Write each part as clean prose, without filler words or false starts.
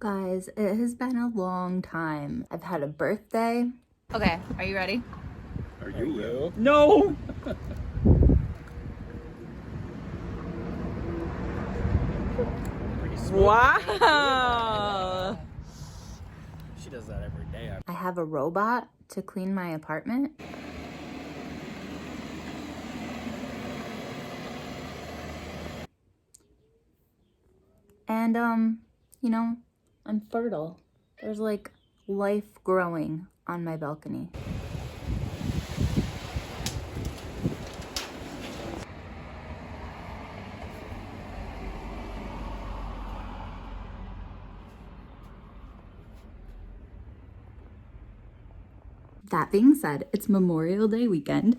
Guys, it has been a long time. I've had a birthday. Okay, are you ready? Are you? No! Pretty smooth. Wow! She does that every day. I have a robot to clean my apartment. And, I'm fertile. There's like life growing on my balcony. That being said, it's Memorial weekend,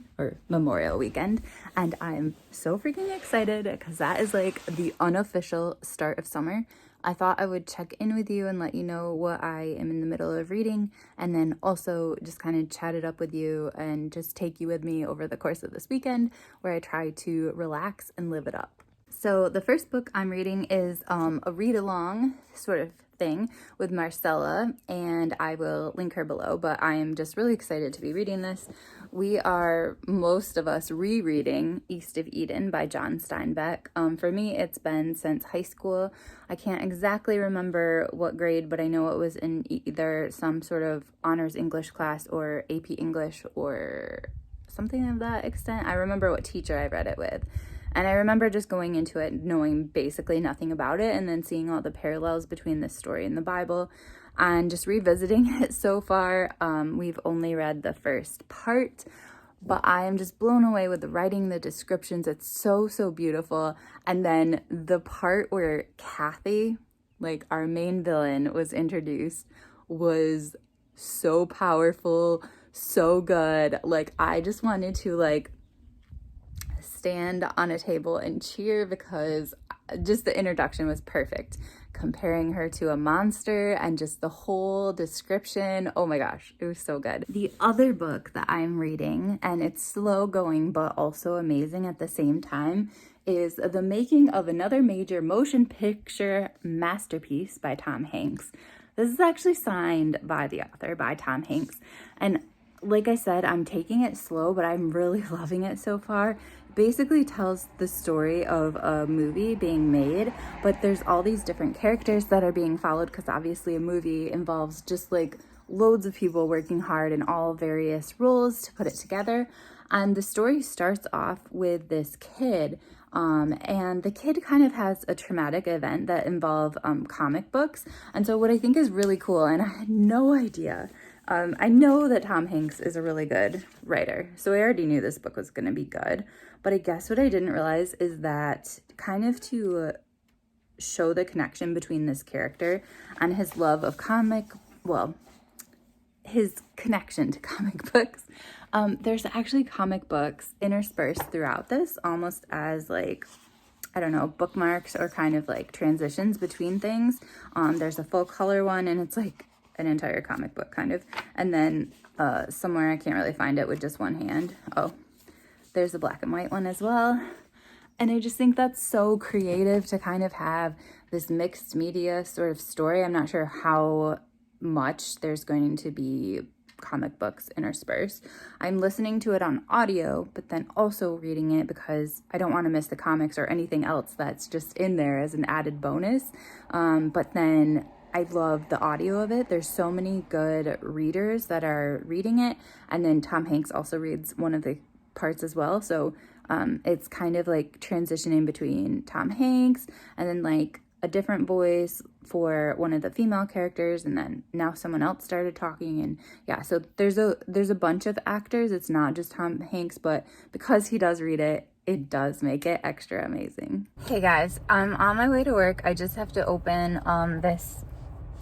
and I'm so freaking excited because that is like the unofficial start of summer. I thought I would check in with you and let you know what I am in the middle of reading, and then also just kind of chat it up with you and just take you with me over the course of this weekend where I try to relax and live it up. So the first book I'm reading is a read-along sort of thing with Marcella, and I will link her below, but I am just really excited to be reading this. We are, most of us, rereading East of Eden by John Steinbeck. For me, it's been since high school. I can't exactly remember what grade, but I know it was in either some sort of honors English class or AP English or something of that extent. I remember what teacher I read it with. And I remember just going into it knowing basically nothing about it and then seeing all the parallels between this story and the Bible and just revisiting it so far. We've only read the first part, but I am just blown away with the writing, the descriptions. It's so, so beautiful. And then the part where Kathy, like our main villain, was introduced was so powerful, so good. Like, I just wanted to stand on a table and cheer because just the introduction was perfect. Comparing her to a monster and just the whole description. Oh my gosh, it was so good. The other book that I'm reading, and it's slow going but also amazing at the same time, is The Making of Another Major Motion Picture Masterpiece by Tom Hanks. This is actually signed by the author, by Tom Hanks. And like I said, I'm taking it slow, but I'm really loving it so far. Basically tells the story of a movie being made, but there's all these different characters that are being followed because obviously a movie involves just like loads of people working hard in all various roles to put it together. And the story starts off with this kid, and the kid kind of has a traumatic event that involve comic books. And so what I think is really cool, and I had no idea, I know that Tom Hanks is a really good writer, so I already knew this book was going to be good. But I guess what I didn't realize is that kind of to show the connection between this character and his love of his connection to comic books, there's actually comic books interspersed throughout this, almost as like, I don't know, bookmarks or kind of like transitions between things. There's a full color one, and it's like an entire comic book kind of. And then somewhere I can't really find it with just one hand. Oh, there's a black and white one as well. And I just think that's so creative to kind of have this mixed media sort of story. I'm not sure how much there's going to be comic books interspersed. I'm listening to it on audio, but then also reading it because I don't want to miss the comics or anything else that's just in there as an added bonus. But then I love the audio of it. There's so many good readers that are reading it. And then Tom Hanks also reads one of the parts as well. So it's kind of like transitioning between Tom Hanks and then like a different voice for one of the female characters, and then now someone else started talking. And yeah, so there's a bunch of actors. It's not just Tom Hanks, but because he does read it, it does make it extra amazing. Hey guys, I'm on my way to work. I just have to open this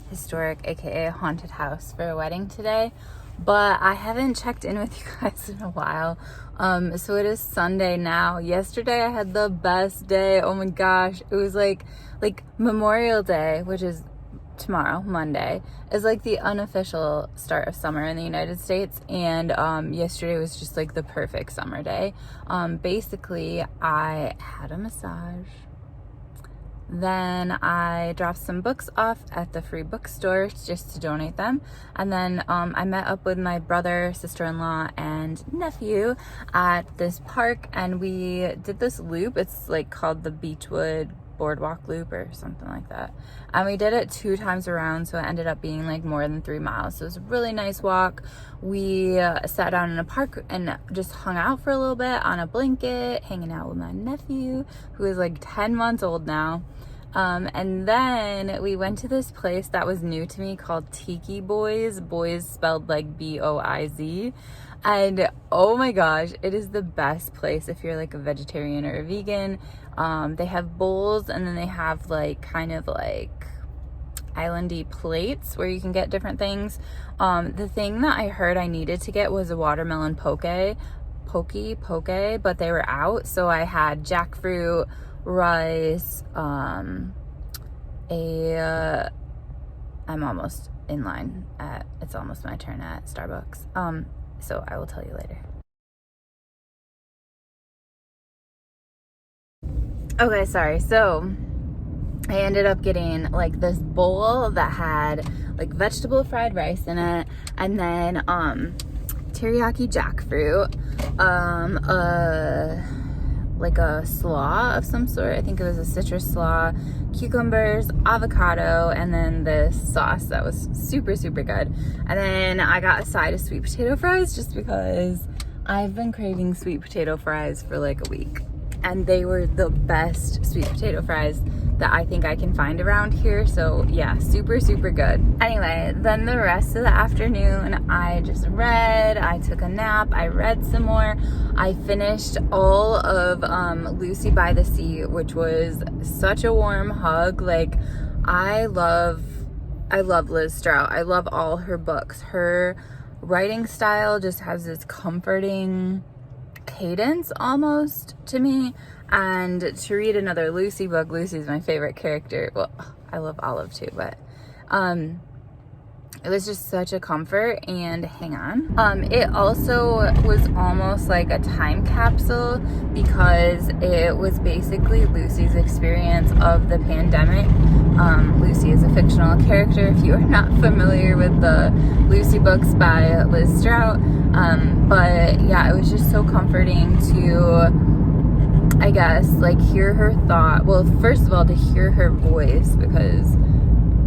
historic, aka haunted house, for a wedding today, but I haven't checked in with you guys in a while. So it is Sunday now. Yesterday I had the best day. Oh my gosh, it was like Memorial Day, which is tomorrow, Monday, is like the unofficial start of summer in the United States, and yesterday was just like the perfect summer day. Basically I had a massage, Then I dropped some books off at the free bookstore just to donate them. And then I met up with my brother, sister-in-law, and nephew at this park, and we did this loop. It's like called the Beechwood Boardwalk Loop or something like that. And we did it 2 times around, so it ended up being like more than 3 miles. So it was a really nice walk. We sat down in a park and just hung out for a little bit on a blanket, hanging out with my nephew, who is like 10 months old now. And then we went to this place that was new to me called Tiki Boys, boys spelled like B-O-I-Z. And oh my gosh, it is the best place if you're like a vegetarian or a vegan. They have bowls, and then they have like kind of like islandy plates where you can get different things. The thing that I heard I needed to get was a watermelon poke, but they were out. So I had jackfruit, rice, I'm almost in line it's almost my turn at Starbucks. So I will tell you later. Okay, sorry. So I ended up getting like this bowl that had like vegetable fried rice in it, and then teriyaki jackfruit, like a slaw of some sort. I think it was a citrus slaw, cucumbers, avocado, and then this sauce that was super, super good. And then I got a side of sweet potato fries just because I've been craving sweet potato fries for like a week. And they were the best sweet potato fries that I think I can find around here. So yeah, super, super good. Anyway, then the rest of the afternoon, I just read, I took a nap, I read some more. I finished all of Lucy by the Sea, which was such a warm hug. Like, I love Liz Strout. I love all her books. Her writing style just has this comforting cadence almost to me, and to read another Lucy book. Lucy's my favorite character. Well, I love Olive too, but it was just such a comfort. And hang on, it also was almost like a time capsule because it was basically Lucy's experience of the pandemic. Lucy is a fictional character if you are not familiar with the Lucy books by Liz Strout. But yeah, it was just so comforting to, I guess, like hear her thought. Well, first of all, to hear her voice, because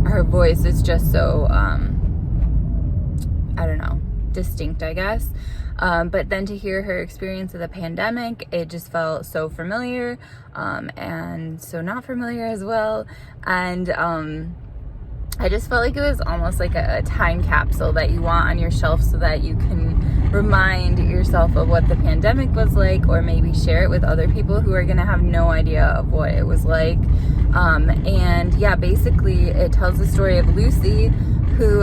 her voice is just so, I don't know, distinct, I guess. But then to hear her experience of the pandemic, it just felt so familiar, and so not familiar as well. And I just felt like it was almost like a time capsule that you want on your shelf so that you can remind yourself of what the pandemic was like, or maybe share it with other people who are going to have no idea of what it was like. And yeah, basically it tells the story of Lucy, who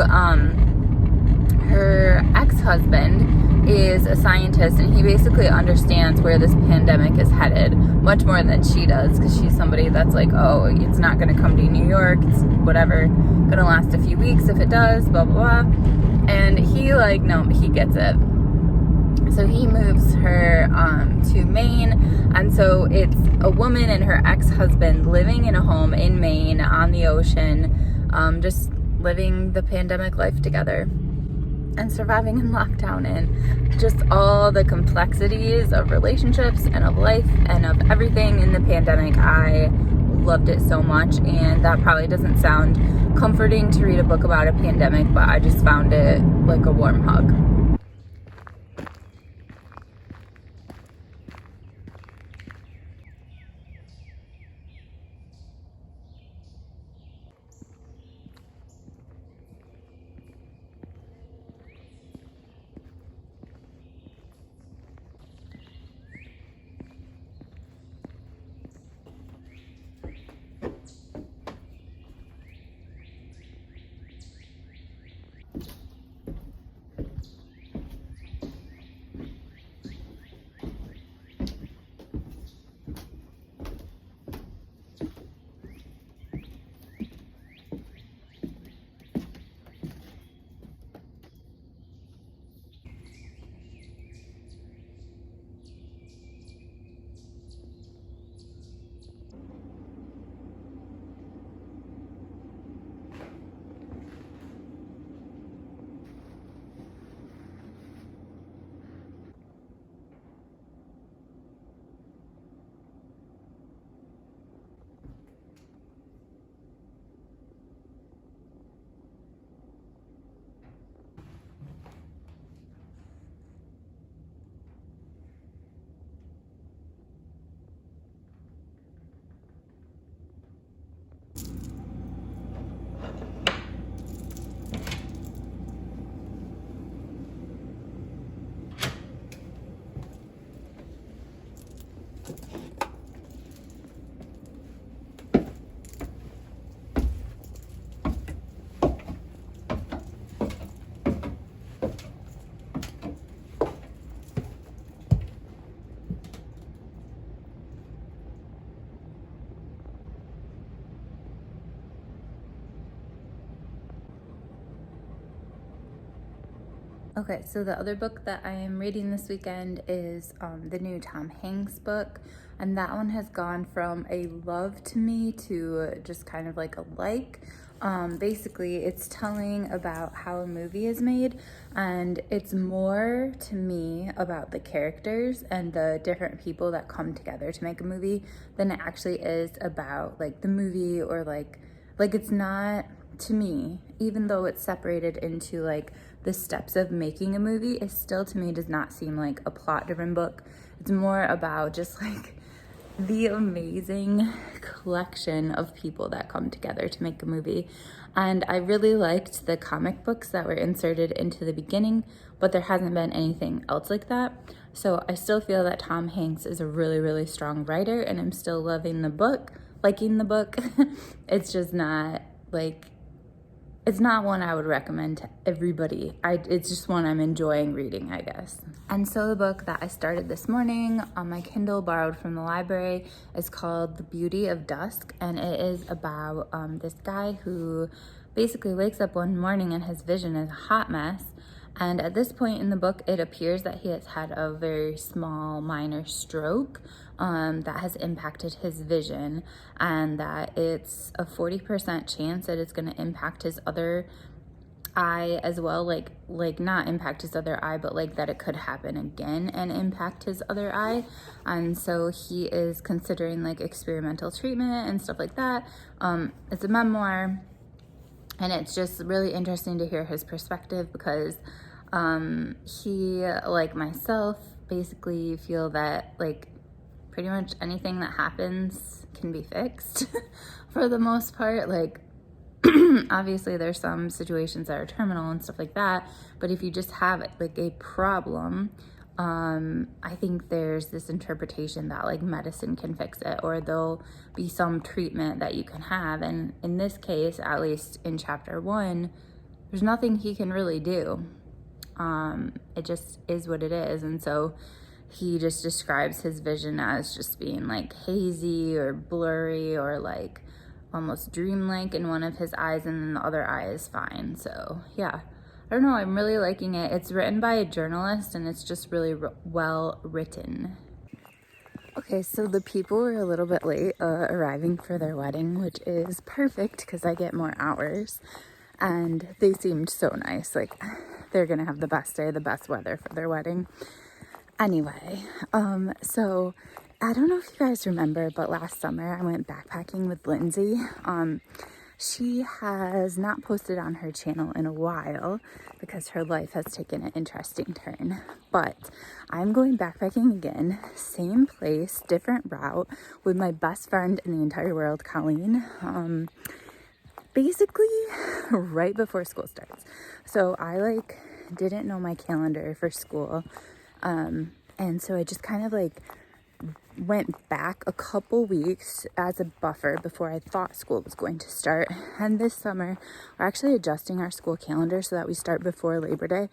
her ex-husband is a scientist, and he basically understands where this pandemic is headed much more than she does, because she's somebody that's like, oh, it's not going to come to New York, it's whatever, going to last a few weeks if it does, blah blah blah. And he like, no, he gets it. So he moves her to Maine, and so it's a woman and her ex-husband living in a home in Maine on the ocean, just living the pandemic life together and surviving in lockdown, and just all the complexities of relationships and of life and of everything in the pandemic. I loved it so much, and that probably doesn't sound comforting to read a book about a pandemic, but I just found it like a warm hug. Okay, so the other book that I am reading this weekend is the new Tom Hanks book, and that one has gone from a love to me to just kind of like a like. Basically, it's telling about how a movie is made, and it's more to me about the characters and the different people that come together to make a movie than it actually is about like the movie or like it's not, to me, even though it's separated into like the steps of making a movie, it still to me does not seem like a plot driven book. It's more about just like the amazing collection of people that come together to make a movie. And I really liked the comic books that were inserted into the beginning, but there hasn't been anything else like that. So I still feel that Tom Hanks is a really, really strong writer, and I'm still loving the book, liking the book. It's just not like, it's not one I would recommend to everybody. It's just one I'm enjoying reading, I guess. And so the book that I started this morning on my Kindle, borrowed from the library, is called The Beauty of Dusk. And it is about this guy who basically wakes up one morning and his vision is a hot mess. And at this point in the book, it appears that he has had a very small, minor stroke that has impacted his vision, and that it's a 40% chance that it's going to impact his other eye as well. Like not impact his other eye, but like that it could happen again and impact his other eye. And so he is considering like experimental treatment and stuff like that. It's a memoir. And it's just really interesting to hear his perspective because he, like myself, basically feel that like pretty much anything that happens can be fixed for the most part. Like obviously there's some situations that are terminal and stuff like that, but if you just have like a problem, I think there's this interpretation that like medicine can fix it, or there'll be some treatment that you can have. And in this case, at least in chapter 1, there's nothing he can really do. It just is what it is. And so he just describes his vision as just being like hazy or blurry or like almost dreamlike in one of his eyes, and then the other eye is fine. So yeah, I don't know, I'm really liking it. It's written by a journalist, and it's just really well written. Okay, so the people were a little bit late arriving for their wedding, which is perfect because I get more hours. And they seemed so nice. Like they're gonna have the best day, the best weather for their wedding. Anyway, so I don't know if you guys remember, but last summer I went backpacking with Lindsay. She has not posted on her channel in a while because her life has taken an interesting turn. But I'm going backpacking again, same place, different route, with my best friend in the entire world, Colleen. Basically right before school starts. So I like didn't know my calendar for school. And so I just kind of like went back a couple weeks as a buffer before I thought school was going to start. And this summer we're actually adjusting our school calendar so that we start before Labor Day.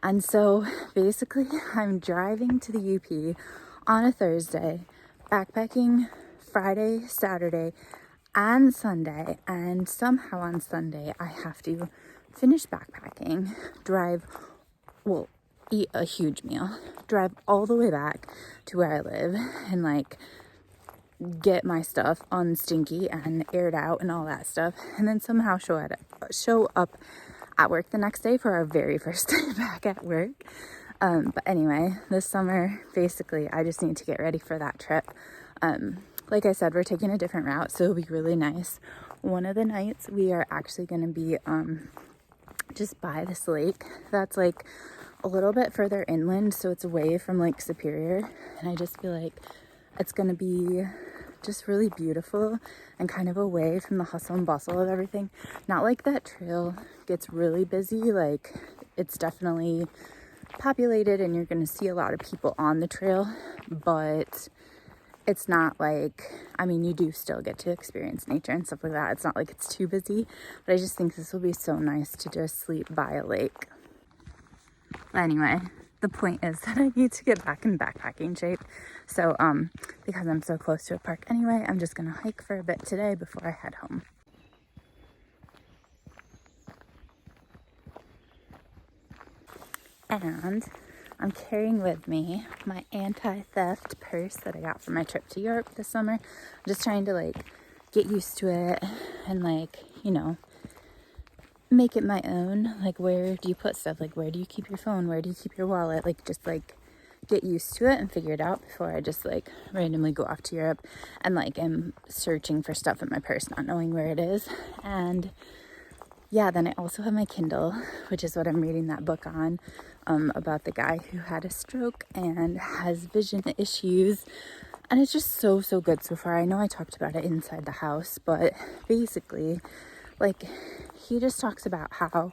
And so basically I'm driving to the UP on a Thursday, backpacking Friday, Saturday, and Sunday. And somehow on Sunday I have to finish backpacking, eat a huge meal, drive all the way back to where I live, and like get my stuff unstinky and aired out and all that stuff, and then somehow show up at work the next day for our very first day back at work. But anyway, this summer basically I just need to get ready for that trip. Like I said, we're taking a different route, so it'll be really nice. One of the nights we are actually going to be just by this lake that's like a little bit further inland, so it's away from Lake Superior, and I just feel like it's gonna be just really beautiful and kind of away from the hustle and bustle of everything. Not like that trail gets really busy, like it's definitely populated and you're gonna see a lot of people on the trail, but it's not like, I mean, you do still get to experience nature and stuff like that. It's not like it's too busy, but I just think this will be so nice to just sleep by a lake. But anyway, the point is that I need to get back in backpacking shape. So, because I'm so close to a park anyway, I'm just gonna hike for a bit today before I head home. And I'm carrying with me my anti-theft purse that I got for my trip to Europe this summer. I'm just trying to like get used to it and like, you know, make it my own. Like, where do you put stuff? Like, where do you keep your phone? Where do you keep your wallet? Like, just like get used to it and figure it out before I just like randomly go off to Europe and like am searching for stuff in my purse, not knowing where it is. And yeah, then I also have my Kindle, which is what I'm reading that book on, about the guy who had a stroke and has vision issues. And it's just so good so far. I know I talked about it inside the house, but basically, like, he just talks about how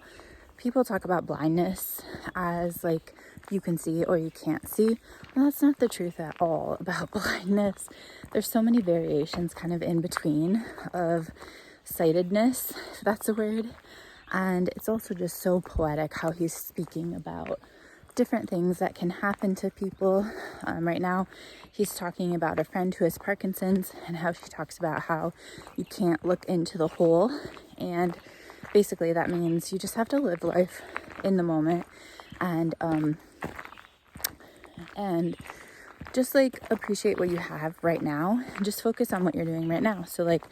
people talk about blindness as like you can see or you can't see. And that's not the truth at all about blindness. There's so many variations kind of in between of sightedness, if that's a word. And it's also just so poetic how he's speaking about different things that can happen to people. Right now, he's talking about a friend who has Parkinson's and how she talks about how you can't look into the hole. And basically that means you just have to live life in the moment and just like appreciate what you have right now and just focus on what you're doing right now. So like,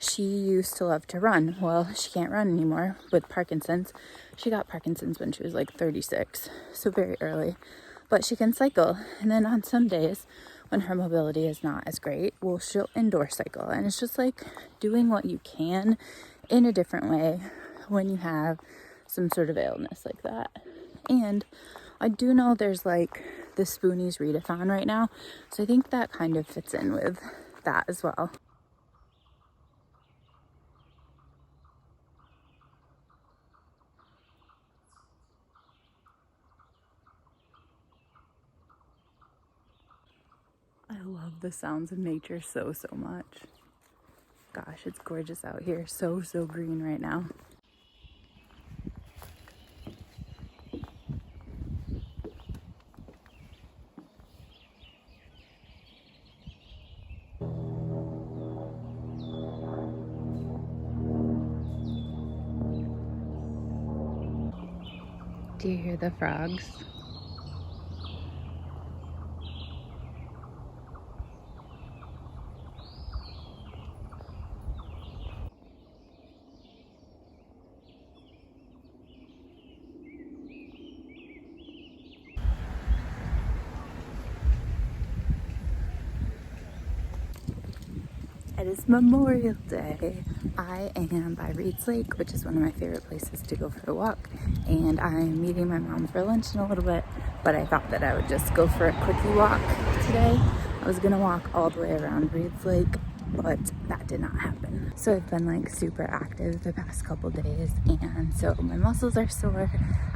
she used to love to run. Well, she can't run anymore with Parkinson's. She got Parkinson's when she was like 36, so very early, but she can cycle. And then on some days when her mobility is not as great, well, she'll indoor cycle. And it's just like doing what you can in a different way when you have some sort of illness like that. And I do know there's like the Spoonies readathon right now, so I think that kind of fits in with that as well. I love the sounds of nature so much. Gosh, it's gorgeous out here. So green right now. Do you hear the frogs? It is Memorial Day. I am by Reed's Lake, which is one of my favorite places to go for a walk. And I'm meeting my mom for lunch in a little bit, but I thought that I would just go for a quickie walk today. I was gonna walk all the way around Reed's Lake, but that did not happen. So I've been like super active the past couple days, and so my muscles are sore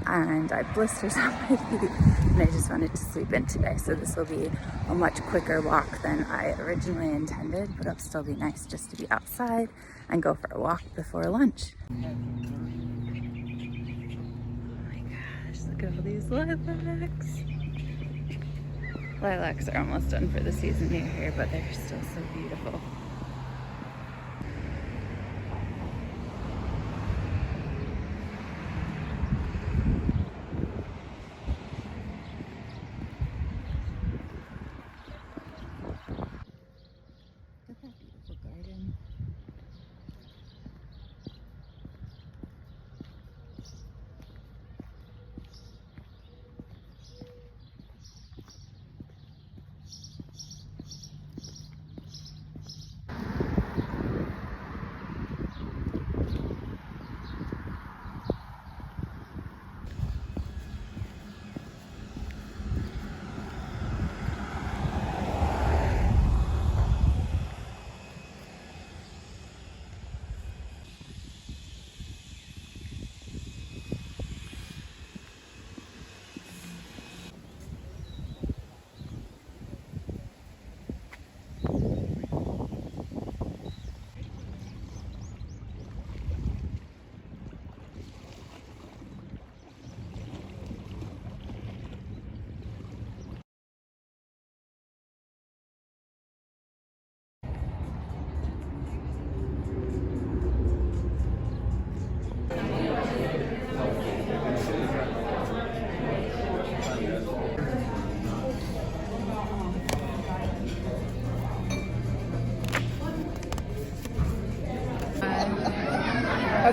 and I have blisters on my feet, and I just wanted to sleep in today. So this will be a much quicker walk than I originally intended, but it'll still be nice just to be outside and go for a walk before lunch. Oh my gosh, look at all these lilacs. Lilacs are almost done for the season near here, but they're still so beautiful. Look at that beautiful garden.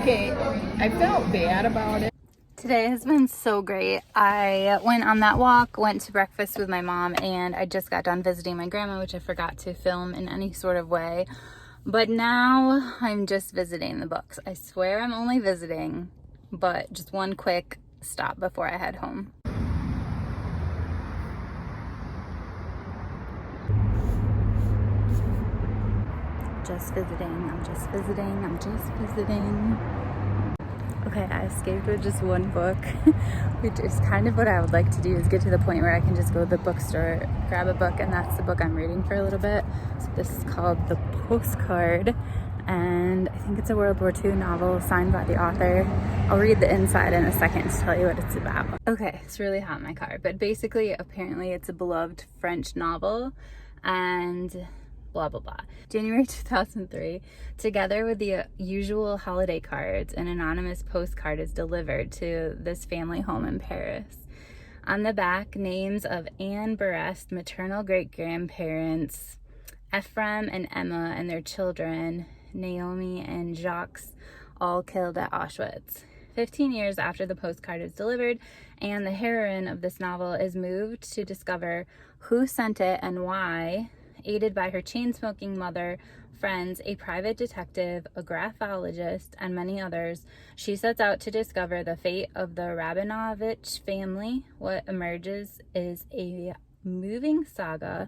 Okay, I felt bad about it. Today has been so great. I went on that walk, went to breakfast with my mom, and I just got done visiting my grandma, which I forgot to film in any sort of way. But now I'm just visiting the books. I swear I'm only visiting, but just one quick stop before I head home. Just visiting, I'm just visiting, I'm just visiting. Okay, I escaped with just one book, which is kind of what I would like to do, is get to the point where I can just go to the bookstore, grab a book, and that's the book I'm reading for a little bit. So this is called The Postcard, and I think it's a World War II novel signed by the author. I'll read the inside in a second to tell you what it's about. Okay, it's really hot in my car, but basically, apparently it's a beloved French novel, and blah blah blah. January 2003, together with the usual holiday cards, an anonymous postcard is delivered to this family home in Paris. On the back, names of Anne Barrest, maternal great-grandparents, Ephraim and Emma and their children, Naomi and Jacques, all killed at Auschwitz. 15 years after the postcard is delivered, and the heroine of this novel is moved to discover who sent it and why. Aided by her chain-smoking mother, friends, a private detective, a graphologist, and many others, she sets out to discover the fate of the Rabinovich family. What emerges is a moving saga,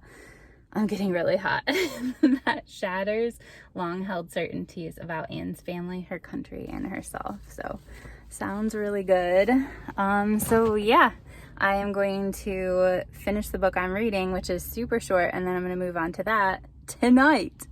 I'm getting really hot, that shatters long-held certainties about Anne's family, her country, and herself. So, sounds really good. So yeah. I am going to finish the book I'm reading, which is super short, and then I'm going to move on to that tonight.